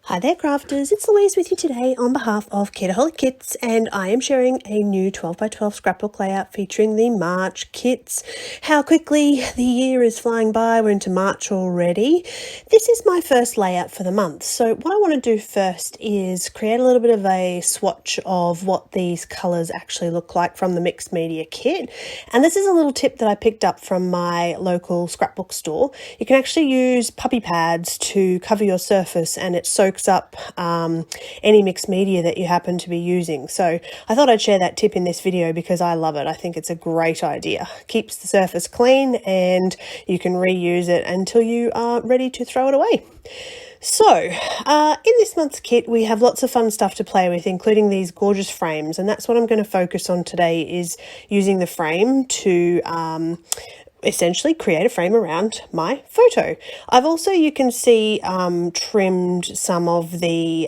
Hi there crafters, it's Louise with you today on behalf of Kitaholic Kits, and I am sharing a new 12x12 scrapbook layout featuring the March kits. How quickly the year is flying by, we're into March already. This is my first layout for the month, so what I want to do first is create a little bit of a swatch of what these colours actually look like from the mixed media kit. And this is a little tip that I picked up from my local scrapbook store. You can actually use puppy pads to cover your surface and it soaks up any mixed media that you happen to be using. So I thought I'd share that tip in this video because I love it. I think it's a great idea. Keeps the surface clean and you can reuse it until you are ready to throw it away. So, in this month's kit, we have lots of fun stuff to play with, including these gorgeous frames, and that's what I'm going to focus on today, is using the frame to essentially create a frame around my photo. I've also, you can see, trimmed some of the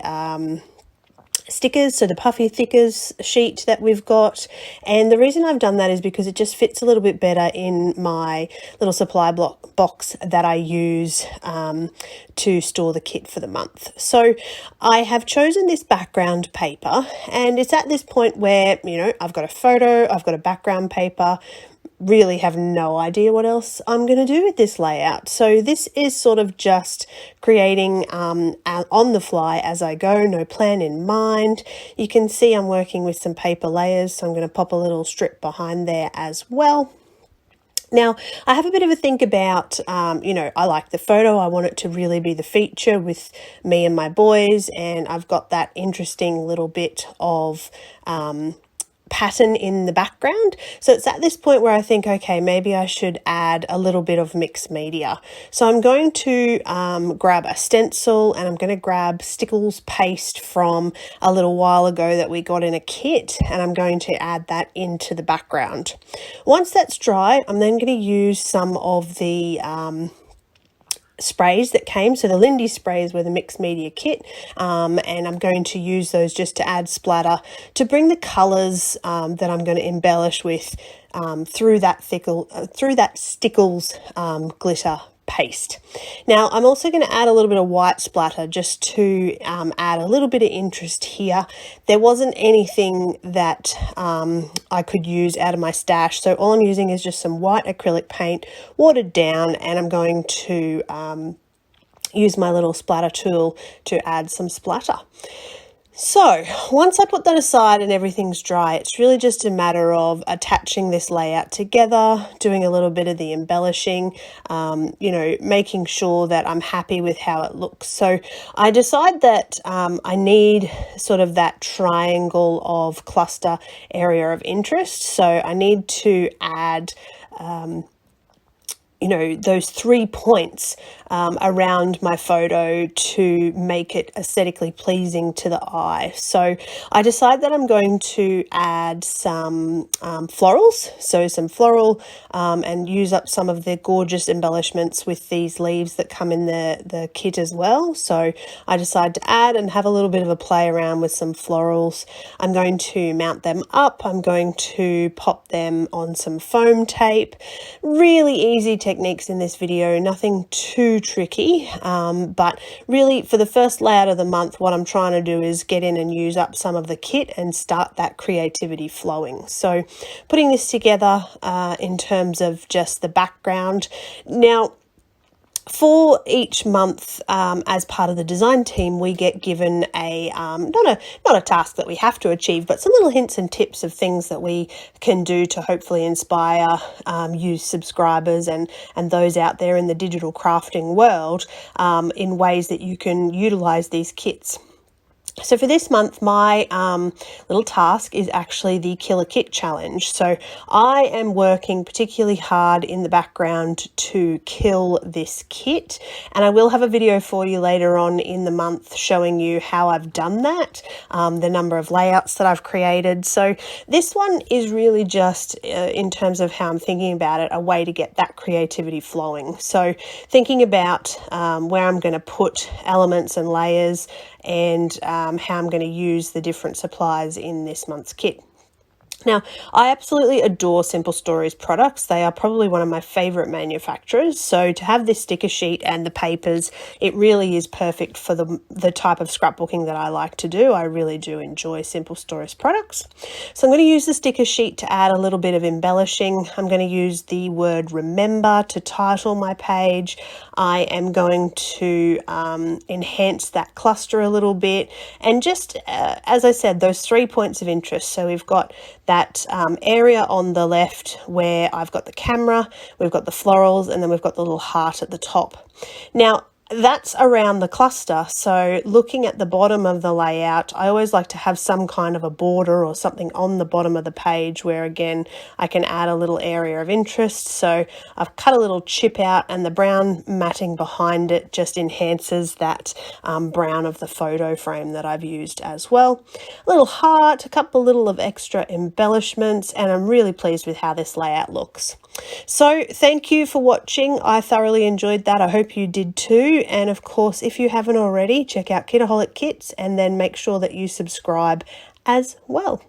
stickers, so the puffy thickers sheet that we've got, and the reason I've done that is because it just fits a little bit better in my little supply box that I use to store the kit for the month. So I have chosen this background paper, and it's at this point where, you know, I've got a photo, I've got a background paper, really have no idea what else I'm going to do with this layout. So this is sort of just creating on the fly as I go, no plan in mind. You can see I'm working with some paper layers, so I'm going to pop a little strip behind there as well. Now, I have a bit of a think about, you know, I like the photo. I want it to really be the feature with me and my boys, and I've got that interesting little bit of pattern in the background. So it's at this point where I think, okay, maybe I should add a little bit of mixed media. So I'm going to grab a stencil, and I'm going to grab Stickles paste from a little while ago that we got in a kit, and I'm going to add that into the background. Once that's dry, I'm then going to use some of the sprays that came, so the Lindy sprays were the mixed media kit, and I'm going to use those just to add splatter to bring the colours that I'm going to embellish with through that Stickles glitter paste. Now I'm also going to add a little bit of white splatter just to add a little bit of interest here. There wasn't anything that I could use out of my stash, so all I'm using is just some white acrylic paint, watered down, and I'm going to use my little splatter tool to add some splatter. So once I put that aside and everything's dry, it's really just a matter of attaching this layout together, doing a little bit of the embellishing, you know, making sure that I'm happy with how it looks. So I decide that I need sort of that triangle of cluster area of interest. So I need to add you know, those 3 points around my photo to make it aesthetically pleasing to the eye. So I decide that I'm going to add some florals, so some floral, and use up some of the gorgeous embellishments with these leaves that come in the kit as well. So I decide to add and have a little bit of a play around with some florals. I'm going to mount them up. I'm going to pop them on some foam tape. Really easy techniques in this video, nothing too tricky, but really for the first layout of the month, what I'm trying to do is get in and use up some of the kit and start that creativity flowing. So putting this together in terms of just the background. Now, for each month, as part of the design team, we get given a not a task that we have to achieve, but some little hints and tips of things that we can do to hopefully inspire you subscribers and those out there in the digital crafting world in ways that you can utilize these kits. So for this month, my little task is actually the Killer Kit Challenge. So I am working particularly hard in the background to kill this kit, and I will have a video for you later on in the month showing you how I've done that, the number of layouts that I've created. So this one is really just, in terms of how I'm thinking about it, a way to get that creativity flowing. So thinking about where I'm going to put elements and layers, and how I'm going to use the different supplies in this month's kit. Now, I absolutely adore Simple Stories products. They are probably one of my favorite manufacturers. So to have this sticker sheet and the papers, it really is perfect for the type of scrapbooking that I like to do. I really do enjoy Simple Stories products. So I'm going to use the sticker sheet to add a little bit of embellishing. I'm going to use the word remember to title my page. I am going to enhance that cluster a little bit. And just, as I said, those 3 points of interest. So we've got that area on the left where I've got the camera, we've got the florals, and then we've got the little heart at the top. Now, that's around the cluster. So looking at the bottom of the layout, I always like to have some kind of a border or something on the bottom of the page where, again, I can add a little area of interest. So I've cut a little chip out, and the brown matting behind it just enhances that brown of the photo frame that I've used as well. A little heart, a couple little of extra embellishments, and I'm really pleased with how this layout looks. So thank you for watching. I thoroughly enjoyed that. I hope you did too. And of course, if you haven't already, check out Kitaholic Kits and then make sure that you subscribe as well.